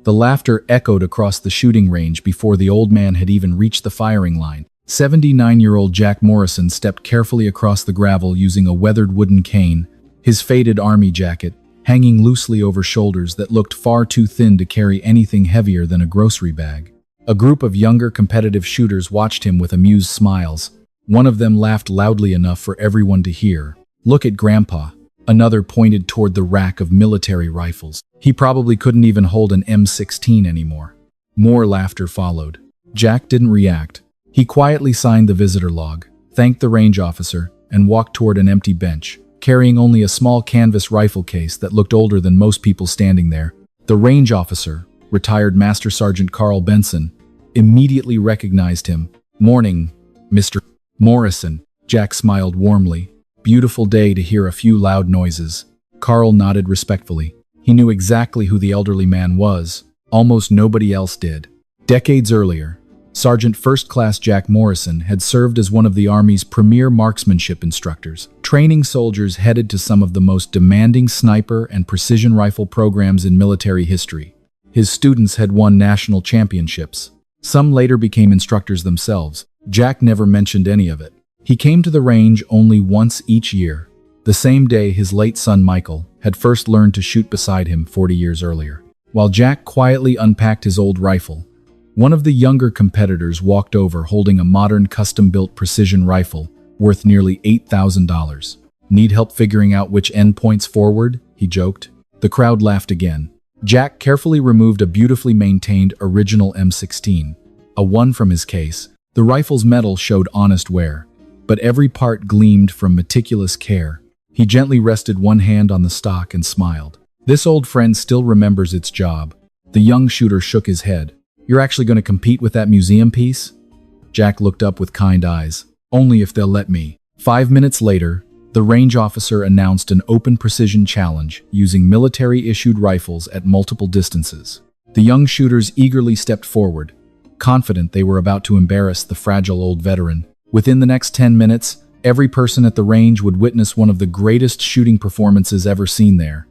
The laughter echoed across the shooting range before the old man had even reached the firing line. 79-year-old Jack Morrison stepped carefully across the gravel using a weathered wooden cane, his faded army jacket hanging loosely over shoulders that looked far too thin to carry anything heavier than a grocery bag. A group of younger competitive shooters watched him with amused smiles. One of them laughed loudly enough for everyone to hear. "Look at Grandpa." Another pointed toward the rack of military rifles. He probably couldn't even hold an M16 anymore. More laughter followed. Jack didn't react. He quietly signed the visitor log, thanked the range officer, and walked toward an empty bench, carrying only a small canvas rifle case that looked older than most people standing there. The range officer, retired Master Sergeant Carl Benson, immediately recognized him. "Morning, Mr. Morrison." Jack smiled warmly. "Beautiful day to hear a few loud noises." Carl nodded respectfully. He knew exactly who the elderly man was. Almost nobody else did. Decades earlier, Sergeant First Class Jack Morrison had served as one of the Army's premier marksmanship instructors, training soldiers headed to some of the most demanding sniper and precision rifle programs in military history. His students had won national championships. Some later became instructors themselves. Jack never mentioned any of it. He came to the range only once each year, the same day his late son Michael had first learned to shoot beside him 40 years earlier. While Jack quietly unpacked his old rifle, one of the younger competitors walked over holding a modern custom-built precision rifle worth nearly $8,000. "Need help figuring out which end points forward?" he joked. The crowd laughed again. Jack carefully removed a beautifully maintained original M16, a one from his case. The rifle's metal showed honest wear, but every part gleamed from meticulous care. He gently rested one hand on the stock and smiled. "This old friend still remembers its job." The young shooter shook his head. "You're actually going to compete with that museum piece?" Jack looked up with kind eyes. "Only if they'll let me." 5 minutes later, the range officer announced an open precision challenge using military-issued rifles at multiple distances. The young shooters eagerly stepped forward, confident they were about to embarrass the fragile old veteran. Within the next 10 minutes, every person at the range would witness one of the greatest shooting performances ever seen there.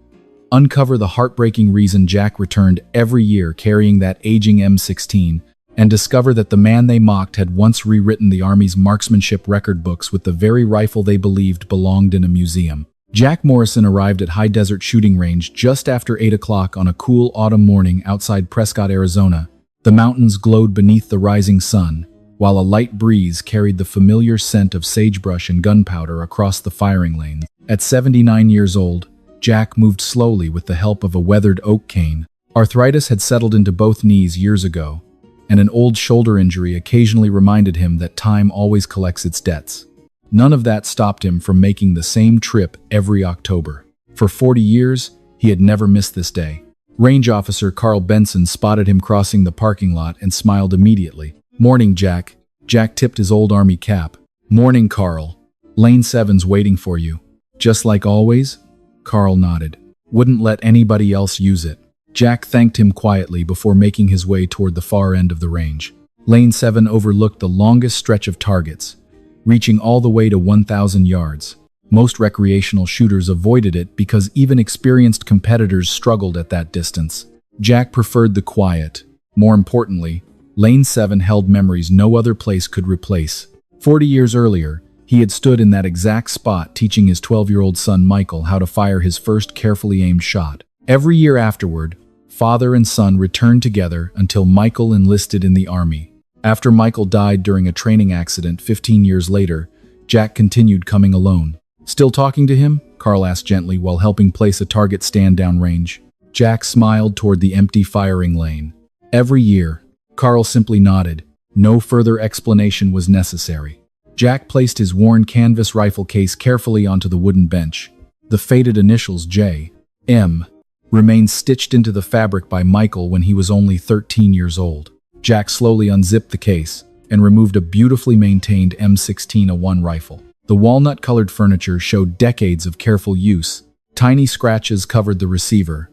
Uncover the heartbreaking reason Jack returned every year carrying that aging M16, and discover that the man they mocked had once rewritten the Army's marksmanship record books with the very rifle they believed belonged in a museum. Jack Morrison arrived at High Desert Shooting Range just after 8 o'clock on a cool autumn morning outside Prescott, Arizona. The mountains glowed beneath the rising sun, while a light breeze carried the familiar scent of sagebrush and gunpowder across the firing lanes. At 79 years old, Jack moved slowly with the help of a weathered oak cane. Arthritis had settled into both knees years ago, and an old shoulder injury occasionally reminded him that time always collects its debts. None of that stopped him from making the same trip every October. For 40 years, he had never missed this day. Range Officer Carl Benson spotted him crossing the parking lot and smiled immediately. "Morning, Jack." Jack tipped his old Army cap. "Morning, Carl. Lane 7's waiting for you." "Just like always?" Carl nodded. "Wouldn't let anybody else use it." Jack thanked him quietly before making his way toward the far end of the range. Lane 7 overlooked the longest stretch of targets, reaching all the way to 1,000 yards. Most recreational shooters avoided it because even experienced competitors struggled at that distance. Jack preferred the quiet. More importantly, Lane 7 held memories no other place could replace. 40 years earlier, he had stood in that exact spot teaching his 12-year-old son Michael how to fire his first carefully aimed shot. Every year afterward, father and son returned together until Michael enlisted in the Army. After Michael died during a training accident 15 years later, Jack continued coming alone. "Still talking to him?" Carl asked gently while helping place a target stand downrange. Jack smiled toward the empty firing lane. "Every year." Carl simply nodded. No further explanation was necessary. Jack placed his worn canvas rifle case carefully onto the wooden bench. The faded initials J.M. remained stitched into the fabric by Michael when he was only 13 years old. Jack slowly unzipped the case and removed a beautifully maintained M16A1 rifle. The walnut-colored furniture showed decades of careful use. Tiny scratches covered the receiver,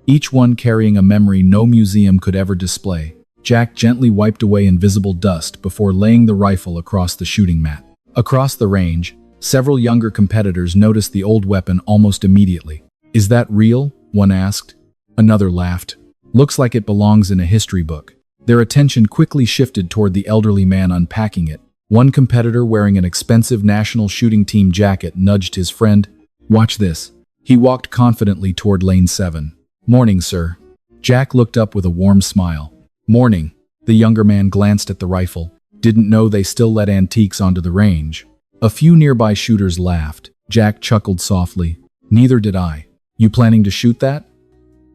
each one carrying a memory no museum could ever display. Jack gently wiped away invisible dust before laying the rifle across the shooting mat. Across the range, several younger competitors noticed the old weapon almost immediately. "Is that real?" one asked. Another laughed. Looks like it belongs in a history book. Their attention quickly shifted toward the elderly man unpacking it. One competitor wearing an expensive national shooting team jacket nudged his friend. "Watch this." He walked confidently toward lane 7. "Morning, sir." Jack looked up with a warm smile. "Morning." The younger man glanced at the rifle. Didn't know they still let antiques onto the range. A few nearby shooters laughed. Jack chuckled softly. "Neither did I. You planning to shoot that?"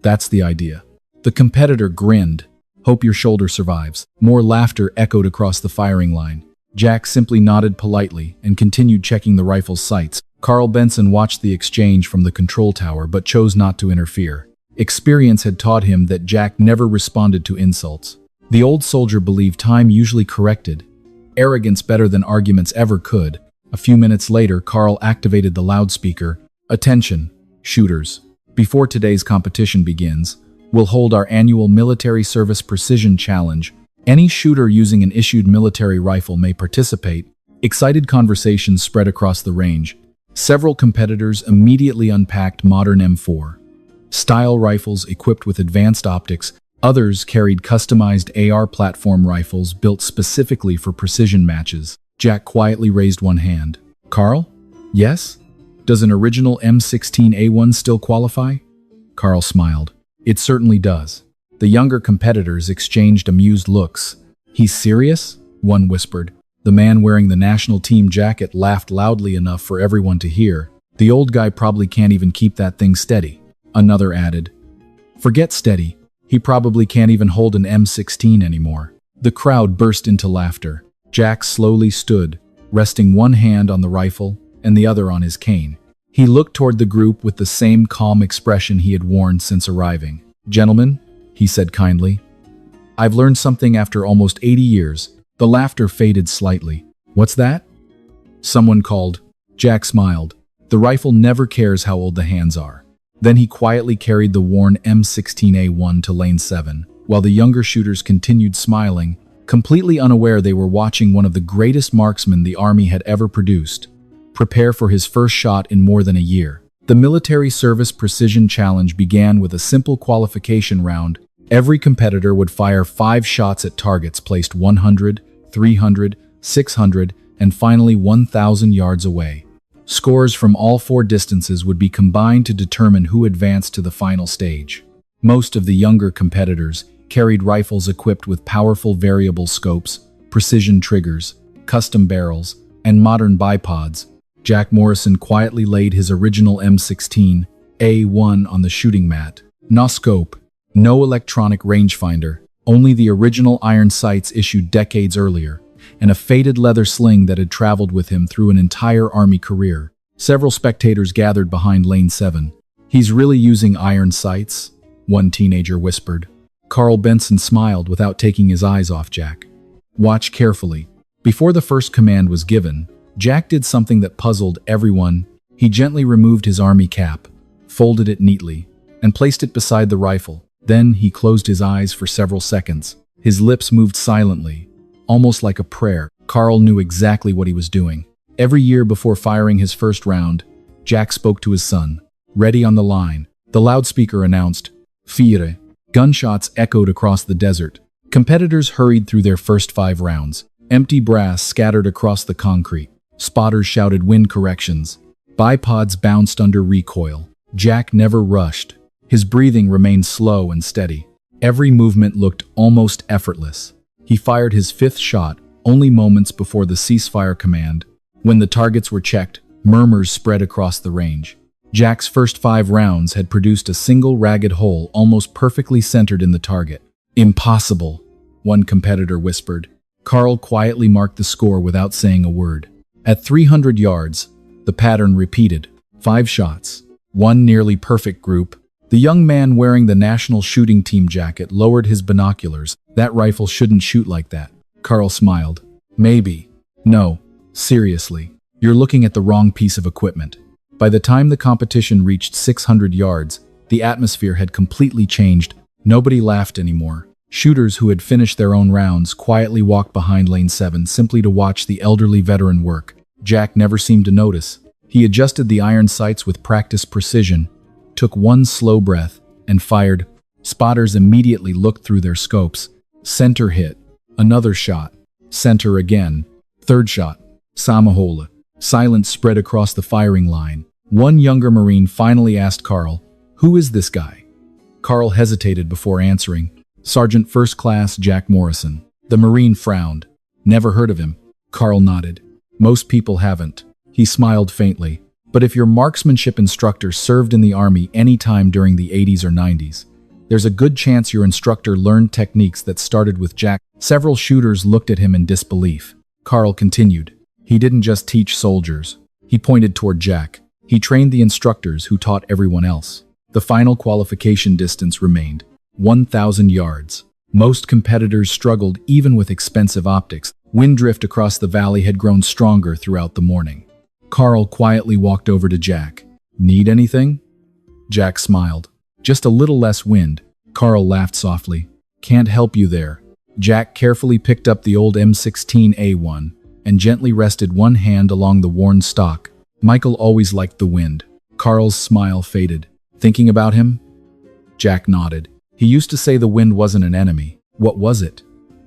"That's the idea." The competitor grinned. "Hope your shoulder survives." More laughter echoed across the firing line. Jack simply nodded politely and continued checking the rifle's sights. Carl Benson watched the exchange from the control tower but chose not to interfere. Experience had taught him that Jack never responded to insults. The old soldier believed time usually corrected arrogance better than arguments ever could. A few minutes later, Carl activated the loudspeaker. "Attention, shooters. Before today's competition begins, we'll hold our annual Military Service Precision Challenge. Any shooter using an issued military rifle may participate." Excited conversations spread across the range. Several competitors immediately unpacked modern M4 style rifles equipped with advanced optics. Others carried customized AR platform rifles built specifically for precision matches. Jack quietly raised one hand. "Carl? Yes? Does an original M16A1 still qualify?" Carl smiled. "It certainly does." The younger competitors exchanged amused looks. "He's serious?" one whispered. The man wearing the national team jacket laughed loudly enough for everyone to hear. "The old guy probably can't even keep that thing steady," another added. "Forget steady. He probably can't even hold an M16 anymore." The crowd burst into laughter. Jack slowly stood, resting one hand on the rifle and the other on his cane. He looked toward the group with the same calm expression he had worn since arriving. "Gentlemen," he said kindly, "I've learned something after almost 80 years. The laughter faded slightly. "What's that?" someone called. Jack smiled. The rifle never cares how old the hands are. Then he quietly carried the worn M16A1 to lane 7, while the younger shooters continued smiling, completely unaware they were watching one of the greatest marksmen the Army had ever produced prepare for his first shot in more than a year. The Military Service Precision Challenge began with a simple qualification round. Every competitor would fire 5 shots at targets placed 100, 300, 600, and finally 1,000 yards away. Scores from all 4 distances would be combined to determine who advanced to the final stage. Most of the younger competitors carried rifles equipped with powerful variable scopes, precision triggers, custom barrels, and modern bipods. Jack Morrison quietly laid his original M16A1 on the shooting mat. No scope, no electronic rangefinder, only the original iron sights issued decades earlier, and a faded leather sling that had traveled with him through an entire Army career. Several spectators gathered behind lane 7. "He's really using iron sights?" one teenager whispered. Carl Benson smiled without taking his eyes off Jack. "Watch carefully." Before the first command was given, Jack did something that puzzled everyone. He gently removed his army cap, folded it neatly, and placed it beside the rifle. Then he closed his eyes for several seconds. His lips moved silently, almost like a prayer. Carl knew exactly what he was doing. Every year before firing his first round, Jack spoke to his son. "Ready on the line." The loudspeaker announced, "Fire." Gunshots echoed across the desert. Competitors hurried through their first 5 rounds. Empty brass scattered across the concrete. Spotters shouted wind corrections. Bipods bounced under recoil. Jack never rushed. His breathing remained slow and steady. Every movement looked almost effortless. He fired his 5th shot only moments before the ceasefire command. When the targets were checked, murmurs spread across the range. Jack's first 5 rounds had produced a single ragged hole almost perfectly centered in the target. "Impossible," one competitor whispered. Carl quietly marked the score without saying a word. At 300 yards, the pattern repeated. 5 shots, 1 nearly perfect group. The young man wearing the national shooting team jacket lowered his binoculars. "That rifle shouldn't shoot like that." Carl smiled. "Maybe. No, seriously. You're looking at the wrong piece of equipment." By the time the competition reached 600 yards, the atmosphere had completely changed. Nobody laughed anymore. Shooters who had finished their own rounds quietly walked behind lane 7 simply to watch the elderly veteran work. Jack never seemed to notice. He adjusted the iron sights with practiced precision, took one slow breath, and fired. Spotters immediately looked through their scopes. Center hit. Another shot. Center again. Third shot. Samahola. Silence spread across the firing line. One younger Marine finally asked Carl, "Who is this guy?" Carl hesitated before answering. "Sergeant First Class Jack Morrison." The Marine frowned. "Never heard of him." Carl nodded. "Most people haven't." He smiled faintly. "But if your marksmanship instructor served in the Army any time during the 80s or 90s, there's a good chance your instructor learned techniques that started with Jack." Several shooters looked at him in disbelief. Carl continued. "He didn't just teach soldiers." He pointed toward Jack. "He trained the instructors who taught everyone else." The final qualification distance remained 1,000 yards. Most competitors struggled even with expensive optics. Wind drift across the valley had grown stronger throughout the morning. Carl quietly walked over to Jack. "Need anything?" Jack smiled. "Just a little less wind." Carl laughed softly. "Can't help you there." Jack carefully picked up the old M16A1 and gently rested one hand along the worn stock. Michael always liked the wind. Carl's smile faded. "Thinking about him?" Jack nodded. "He used to say the wind wasn't an enemy. What was it?"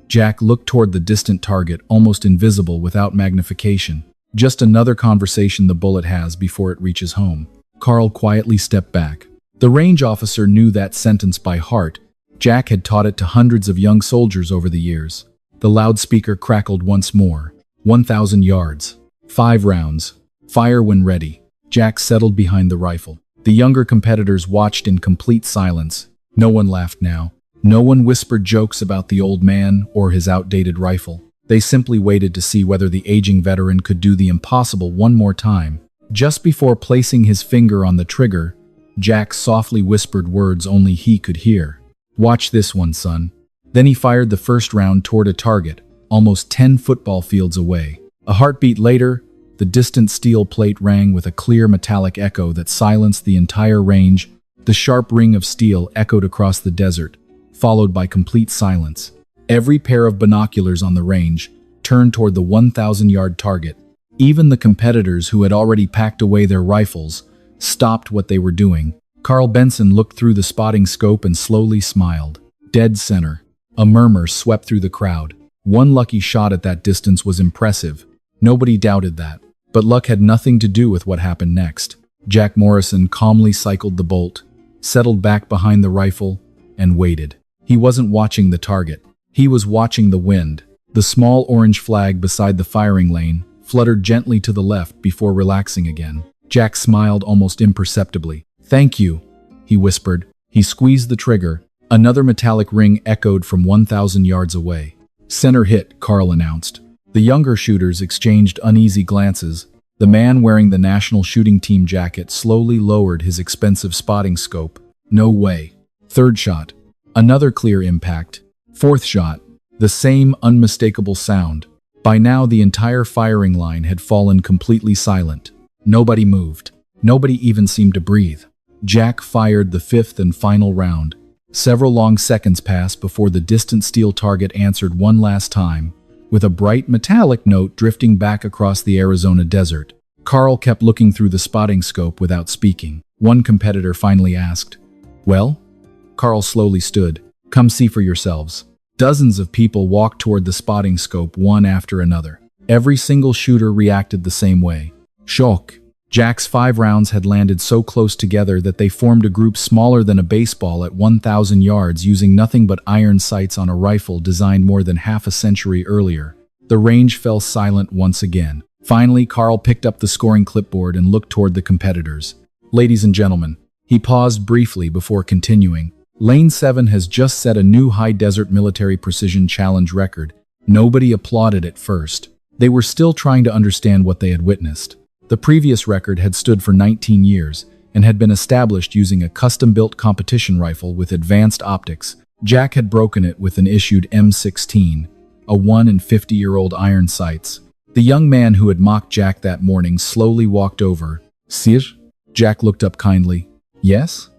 Jack looked toward the distant target, almost invisible without magnification. "Just another conversation the bullet has before it reaches home." Carl quietly stepped back. The range officer knew that sentence by heart. Jack had taught it to hundreds of young soldiers over the years. The loudspeaker crackled once more. 1,000 yards. 5 rounds. Fire when ready. Jack settled behind the rifle. The younger competitors watched in complete silence. No one laughed now. No one whispered jokes about the old man or his outdated rifle. They simply waited to see whether the aging veteran could do the impossible one more time. Just before placing his finger on the trigger, Jack softly whispered words only he could hear. "Watch this one, son." Then he fired the first round toward a target, almost 10 football fields away. A heartbeat later, the distant steel plate rang with a clear metallic echo that silenced the entire range. The sharp ring of steel echoed across the desert, followed by complete silence. Every pair of binoculars on the range turned toward the 1,000-yard target. Even the competitors who had already packed away their rifles stopped what they were doing. Carl Benson looked through the spotting scope and slowly smiled. Dead center. A murmur swept through the crowd. One lucky shot at that distance was impressive. Nobody doubted that. But luck had nothing to do with what happened next. Jack Morrison calmly cycled the bolt, settled back behind the rifle, and waited. He wasn't watching the target. He was watching the wind. The small orange flag beside the firing lane fluttered gently to the left before relaxing again. Jack smiled almost imperceptibly. "Thank you," he whispered. He squeezed the trigger. Another metallic ring echoed from 1,000 yards away. "Center hit," Carl announced. The younger shooters exchanged uneasy glances. The man wearing the national shooting team jacket slowly lowered his expensive spotting scope. "No way." Third shot. Another clear impact. Fourth shot. The same unmistakable sound. By now, the entire firing line had fallen completely silent. Nobody moved. Nobody even seemed to breathe. Jack fired the 5th and final round. Several long seconds passed before the distant steel target answered one last time, with a bright metallic note drifting back across the Arizona desert. Carl kept looking through the spotting scope without speaking. One competitor finally asked, "Well?" Carl slowly stood. "Come see for yourselves." Dozens of people walked toward the spotting scope one after another. Every single shooter reacted the same way. Shock. Jack's 5 rounds had landed so close together that they formed a group smaller than a baseball at 1,000 yards using nothing but iron sights on a rifle designed more than half a century earlier. The range fell silent once again. Finally, Carl picked up the scoring clipboard and looked toward the competitors. "Ladies and gentlemen," he paused briefly before continuing, "Lane 7 has just set a new high desert military precision challenge record." Nobody applauded at first. They were still trying to understand what they had witnessed. The previous record had stood for 19 years and had been established using a custom-built competition rifle with advanced optics. Jack had broken it with an issued M16, a 1 in 50-year-old iron sights. The young man who had mocked Jack that morning slowly walked over. "Sir?" Jack looked up kindly. "Yes?"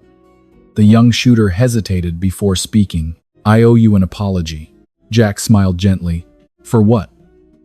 The young shooter hesitated before speaking. "I owe you an apology." Jack smiled gently. "For what?"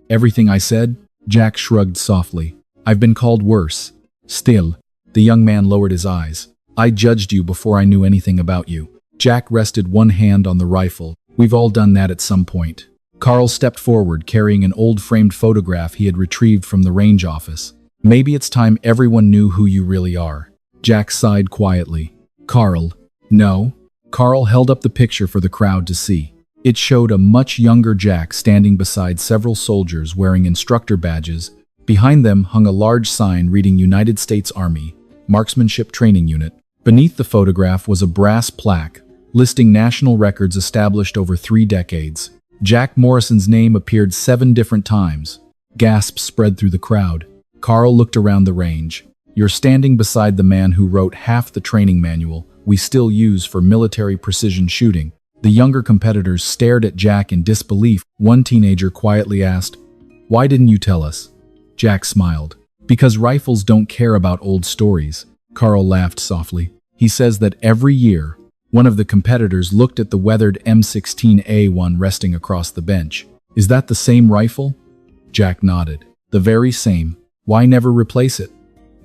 "Everything I said?" Jack shrugged softly. "I've been called worse." "Still," the young man lowered his eyes. "I judged you before I knew anything about you." Jack rested one hand on the rifle. We've all done that at some point. Carl stepped forward, carrying an old framed photograph he had retrieved from the range office. Maybe it's time everyone knew who you really are. Jack sighed quietly. Carl. No. Carl held up the picture for the crowd to see. It showed a much younger Jack standing beside several soldiers wearing instructor badges. Behind them hung a large sign reading United States Army, Marksmanship Training Unit. Beneath the photograph was a brass plaque listing national records established over 3 decades. Jack Morrison's name appeared 7 different times. Gasps spread through the crowd. Carl looked around the range. You're standing beside the man who wrote half the training manual we still use for military precision shooting. The younger competitors stared at Jack in disbelief. One teenager quietly asked, "Why didn't you tell us?" Jack smiled. "Because rifles don't care about old stories." Carl laughed softly. He says that every year, one of the competitors looked at the weathered M16A1 resting across the bench. Is that the same rifle? Jack nodded. The very same. Why never replace it?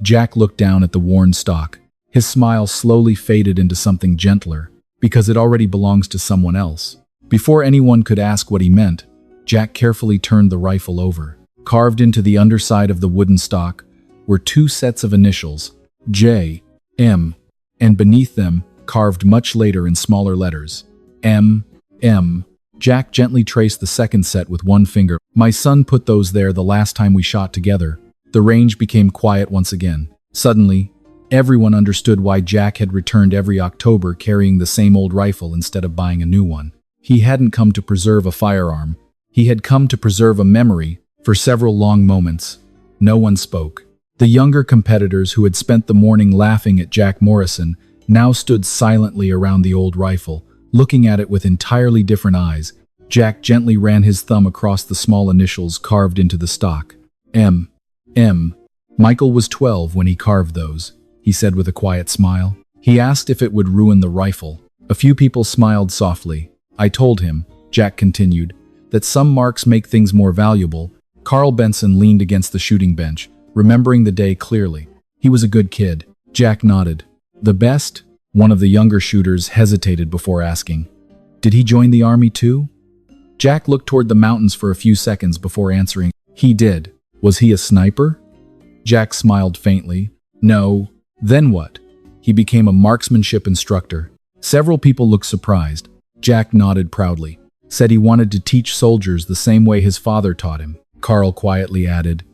Jack looked down at the worn stock. His smile slowly faded into something gentler, because it already belongs to someone else. Before anyone could ask what he meant, Jack carefully turned the rifle over. Carved into the underside of the wooden stock were 2 sets of initials, J, M, and beneath them, carved much later in smaller letters, M, M. Jack gently traced the second set with one finger. My son put those there the last time we shot together. The range became quiet once again. Suddenly, everyone understood why Jack had returned every October carrying the same old rifle instead of buying a new one. He hadn't come to preserve a firearm. He had come to preserve a memory. For several long moments, no one spoke. The younger competitors who had spent the morning laughing at Jack Morrison now stood silently around the old rifle, looking at it with entirely different eyes. Jack gently ran his thumb across the small initials carved into the stock. M. M. Michael was 12 when he carved those, he said with a quiet smile. He asked if it would ruin the rifle. A few people smiled softly. I told him, Jack continued, that some marks make things more valuable. Carl Benson leaned against the shooting bench, remembering the day clearly. He was a good kid. Jack nodded. The best? One of the younger shooters hesitated before asking. Did he join the army too? Jack looked toward the mountains for a few seconds before answering. He did. Was he a sniper? Jack smiled faintly. No. Then what? He became a marksmanship instructor. Several people looked surprised. Jack nodded proudly. Said he wanted to teach soldiers the same way his father taught him. Carl quietly added.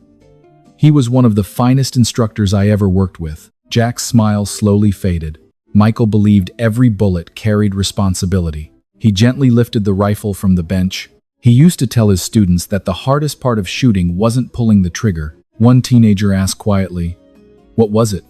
He was one of the finest instructors I ever worked with. Jack's smile slowly faded. Michael believed every bullet carried responsibility. He gently lifted the rifle from the bench. He used to tell his students that the hardest part of shooting wasn't pulling the trigger. One teenager asked quietly, "What was it?"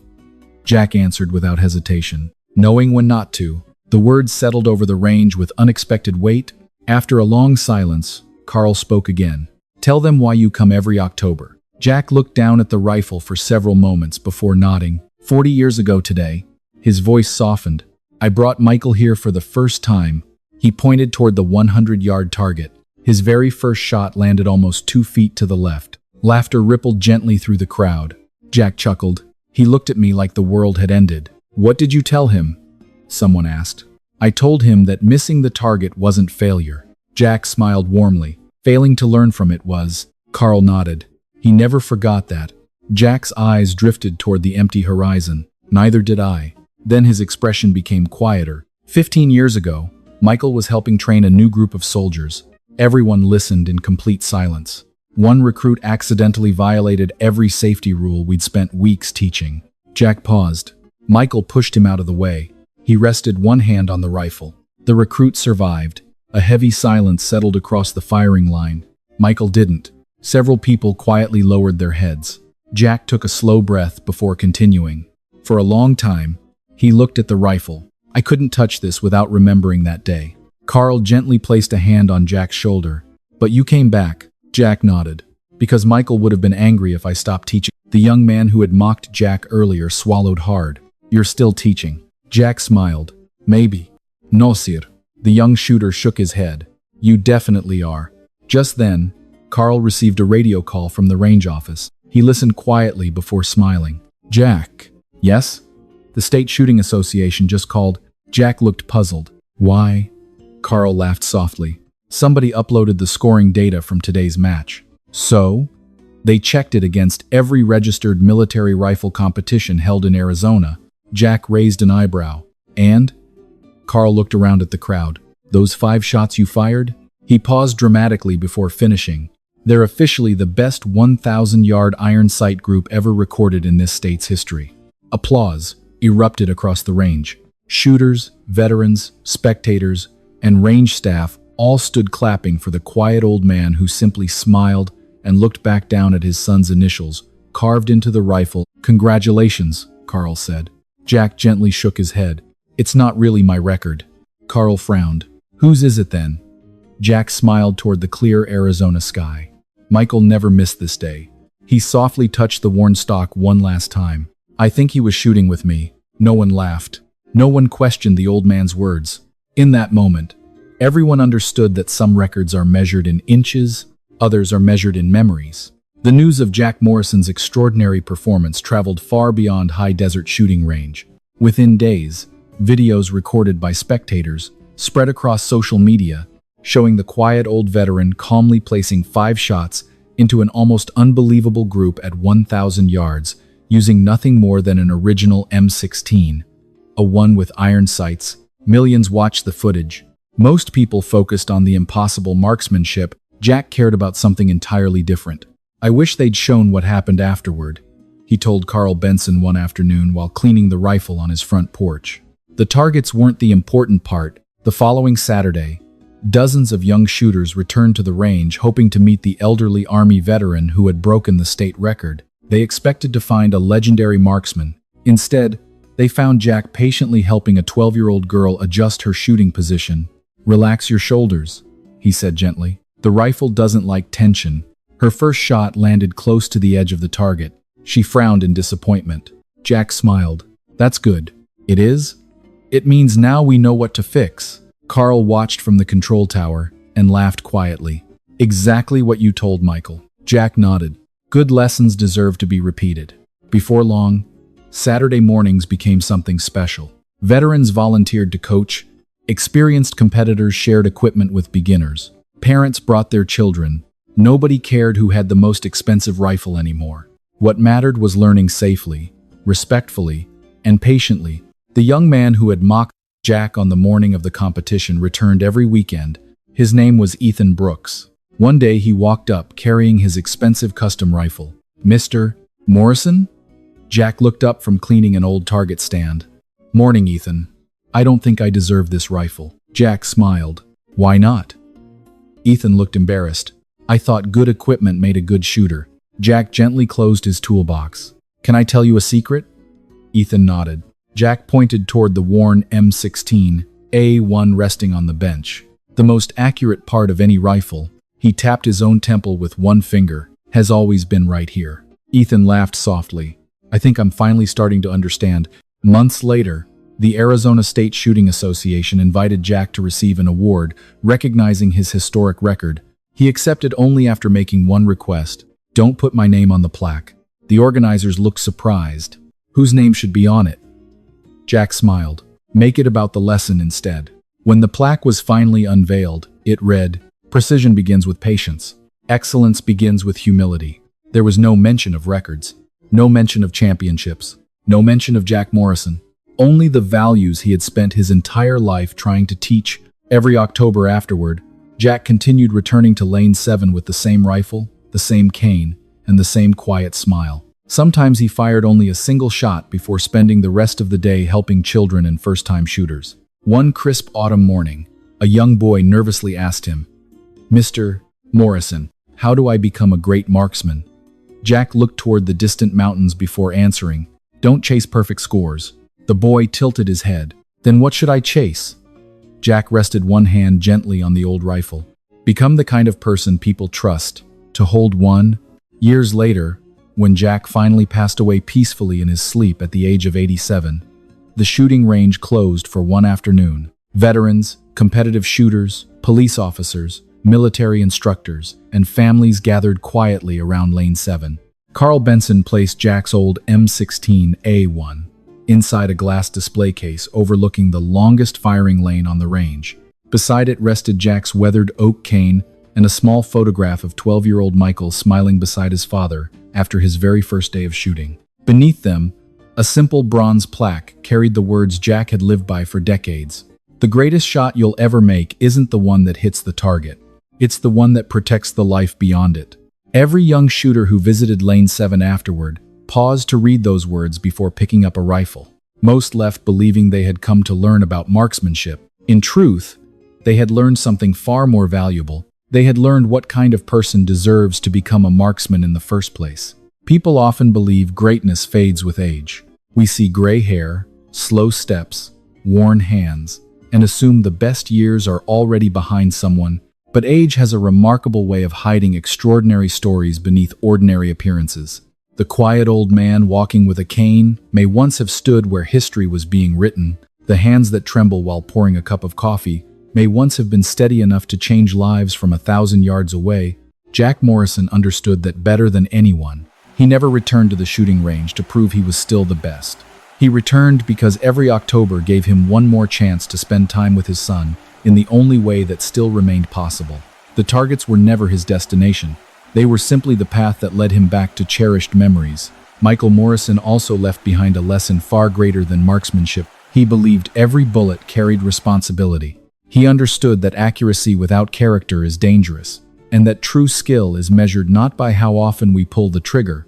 Jack answered without hesitation, knowing when not to. The words settled over the range with unexpected weight. After a long silence, Carl spoke again. Tell them why you come every October. Jack looked down at the rifle for several moments before nodding. 40 years ago today, his voice softened. I brought Michael here for the first time. He pointed toward the 100-yard target. His very first shot landed almost 2 feet to the left. Laughter rippled gently through the crowd. Jack chuckled. He looked at me like the world had ended. What did you tell him? Someone asked. I told him that missing the target wasn't failure. Jack smiled warmly. Failing to learn from it was. Carl nodded. He never forgot that. Jack's eyes drifted toward the empty horizon. Neither did I. Then his expression became quieter. 15 years ago, Michael was helping train a new group of soldiers. Everyone listened in complete silence. One recruit accidentally violated every safety rule we'd spent weeks teaching. Jack paused. Michael pushed him out of the way. He rested one hand on the rifle. The recruit survived. A heavy silence settled across the firing line. Michael didn't. Several people quietly lowered their heads. Jack took a slow breath before continuing. For a long time, he looked at the rifle. I couldn't touch this without remembering that day. Carl gently placed a hand on Jack's shoulder. But you came back. Jack nodded. Because Michael would have been angry if I stopped teaching. The young man who had mocked Jack earlier swallowed hard. You're still teaching. Jack smiled. Maybe. No, sir. The young shooter shook his head. You definitely are. Just then, Carl received a radio call from the range office. He listened quietly before smiling. Jack. Yes? The State Shooting Association just called. Jack looked puzzled. Why? Carl laughed softly. Somebody uploaded the scoring data from today's match. So? They checked it against every registered military rifle competition held in Arizona. Jack raised an eyebrow. And? Carl looked around at the crowd. Those 5 shots you fired? He paused dramatically before finishing. They're officially the best 1,000-yard iron sight group ever recorded in this state's history. Applause erupted across the range. Shooters, veterans, spectators, and range staff all stood clapping for the quiet old man who simply smiled and looked back down at his son's initials, carved into the rifle. "Congratulations," Carl said. Jack gently shook his head. "It's not really my record." Carl frowned. "Whose is it then?" Jack smiled toward the clear Arizona sky. Michael never missed this day. He softly touched the worn stock one last time. "I think he was shooting with me." No one laughed. No one questioned the old man's words. In that moment, everyone understood that some records are measured in inches, others are measured in memories. The news of Jack Morrison's extraordinary performance traveled far beyond high desert shooting range. Within days, videos recorded by spectators spread across social media, showing the quiet old veteran calmly placing 5 shots into an almost unbelievable group at 1,000 yards, using nothing more than an original M16, a one with iron sights. Millions watched the footage. Most people focused on the impossible marksmanship. Jack cared about something entirely different. "I wish they'd shown what happened afterward," he told Carl Benson one afternoon while cleaning the rifle on his front porch. The targets weren't the important part. The following Saturday, dozens of young shooters returned to the range hoping to meet the elderly Army veteran who had broken the state record. They expected to find a legendary marksman. Instead, they found Jack patiently helping a 12-year-old girl adjust her shooting position. "Relax your shoulders," he said gently. "The rifle doesn't like tension." Her first shot landed close to the edge of the target. She frowned in disappointment. Jack smiled. "That's good." "It is? It means now we know what to fix." Carl watched from the control tower and laughed quietly. "Exactly what you told Michael." Jack nodded. Good lessons deserve to be repeated. Before long, Saturday mornings became something special. Veterans volunteered to coach. Experienced competitors shared equipment with beginners. Parents brought their children. Nobody cared who had the most expensive rifle anymore. What mattered was learning safely, respectfully, and patiently. The young man who had mocked Jack on the morning of the competition returned every weekend. His name was Ethan Brooks. One day he walked up carrying his expensive custom rifle. "Mr. Morrison?" Jack looked up from cleaning an old target stand. "Morning, Ethan. I don't think I deserve this rifle." Jack smiled. "Why not?" Ethan looked embarrassed. "I thought good equipment made a good shooter." Jack gently closed his toolbox. "Can I tell you a secret?" Ethan nodded. Jack pointed toward the worn M16, A1 resting on the bench. "The most accurate part of any rifle," he tapped his own temple with one finger, "has always been right here." Ethan laughed softly. "I think I'm finally starting to understand." Months later, the Arizona State Shooting Association invited Jack to receive an award recognizing his historic record. He accepted only after making one request: "Don't put my name on the plaque." The organizers looked surprised. "Whose name should be on it?" Jack smiled. "Make it about the lesson instead." When the plaque was finally unveiled, it read, "Precision begins with patience. Excellence begins with humility." There was no mention of records, no mention of championships, no mention of Jack Morrison. Only the values he had spent his entire life trying to teach. Every October afterward, Jack continued returning to Lane 7 with the same rifle, the same cane, and the same quiet smile. Sometimes he fired only a single shot before spending the rest of the day helping children and first-time shooters. One crisp autumn morning, a young boy nervously asked him, "Mr. Morrison, how do I become a great marksman?" Jack looked toward the distant mountains before answering, "Don't chase perfect scores." The boy tilted his head. "Then what should I chase?" Jack rested one hand gently on the old rifle. "Become the kind of person people trust to hold one." Years later, when Jack finally passed away peacefully in his sleep at the age of 87, the shooting range closed for one afternoon. Veterans, competitive shooters, police officers, military instructors, and families gathered quietly around Lane 7. Carl Benson placed Jack's old M16 A1 inside a glass display case overlooking the longest firing lane on the range. Beside it rested Jack's weathered oak cane and a small photograph of 12-year-old Michael smiling beside his father after his very first day of shooting. Beneath them, a simple bronze plaque carried the words Jack had lived by for decades. The greatest shot you'll ever make isn't the one that hits the target. It's the one that protects the life beyond it. Every young shooter who visited Lane 7 afterward paused to read those words before picking up a rifle. Most left believing they had come to learn about marksmanship. In truth, they had learned something far more valuable. They had learned what kind of person deserves to become a marksman in the first place. People often believe greatness fades with age. We see gray hair, slow steps, worn hands, and assume the best years are already behind someone. But age has a remarkable way of hiding extraordinary stories beneath ordinary appearances. The quiet old man walking with a cane may once have stood where history was being written. The hands that tremble while pouring a cup of coffee may once have been steady enough to change lives from 1,000 yards away. Jack Morrison understood that better than anyone. He never returned to the shooting range to prove he was still the best. He returned because every October gave him one more chance to spend time with his son in the only way that still remained possible. The targets were never his destination. They were simply the path that led him back to cherished memories. Michael Morrison also left behind a lesson far greater than marksmanship. He believed every bullet carried responsibility. He understood that accuracy without character is dangerous, and that true skill is measured not by how often we pull the trigger,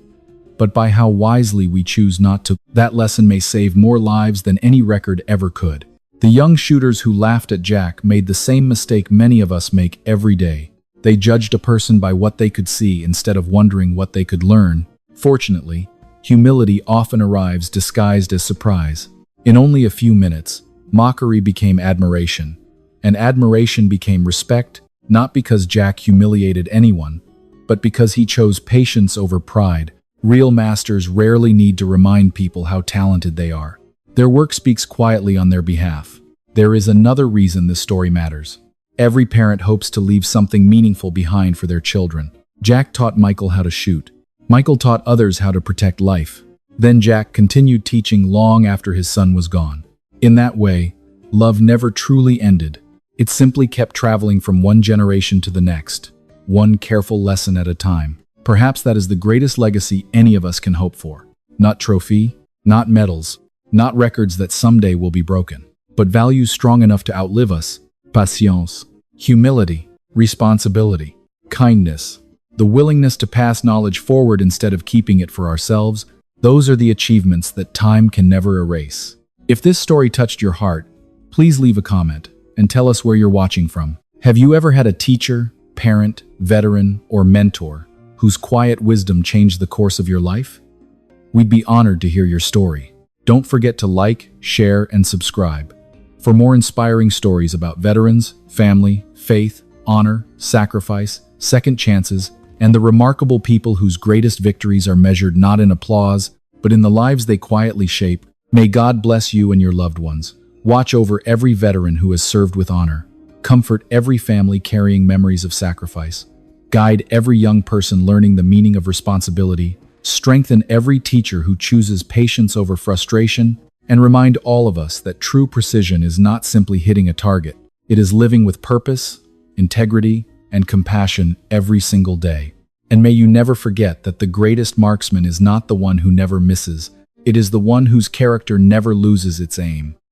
but by how wisely we choose not to. That lesson may save more lives than any record ever could. The young shooters who laughed at Jack made the same mistake many of us make every day. They judged a person by what they could see instead of wondering what they could learn. Fortunately, humility often arrives disguised as surprise. In only a few minutes, mockery became admiration, and admiration became respect, not because Jack humiliated anyone, but because he chose patience over pride. Real masters rarely need to remind people how talented they are. Their work speaks quietly on their behalf. There is another reason this story matters. Every parent hopes to leave something meaningful behind for their children. Jack taught Michael how to shoot. Michael taught others how to protect life. Then Jack continued teaching long after his son was gone. In that way, love never truly ended. It simply kept traveling from one generation to the next, one careful lesson at a time. Perhaps that is the greatest legacy any of us can hope for. Not trophy, not medals, not records that someday will be broken, but values strong enough to outlive us. Patience, humility, responsibility, kindness, the willingness to pass knowledge forward instead of keeping it for ourselves. Those are the achievements that time can never erase. If this story touched your heart, please leave a comment and tell us where you're watching from. Have you ever had a teacher, parent, veteran, or mentor whose quiet wisdom changed the course of your life? We'd be honored to hear your story. Don't forget to like, share, and subscribe for more inspiring stories about veterans, family, faith, honor, sacrifice, second chances, and the remarkable people whose greatest victories are measured not in applause, but in the lives they quietly shape. May God bless you and your loved ones. Watch over every veteran who has served with honor. Comfort every family carrying memories of sacrifice. Guide every young person learning the meaning of responsibility. Strengthen every teacher who chooses patience over frustration, and remind all of us that true precision is not simply hitting a target. It is living with purpose, integrity, and compassion every single day. And may you never forget that the greatest marksman is not the one who never misses. It is the one whose character never loses its aim.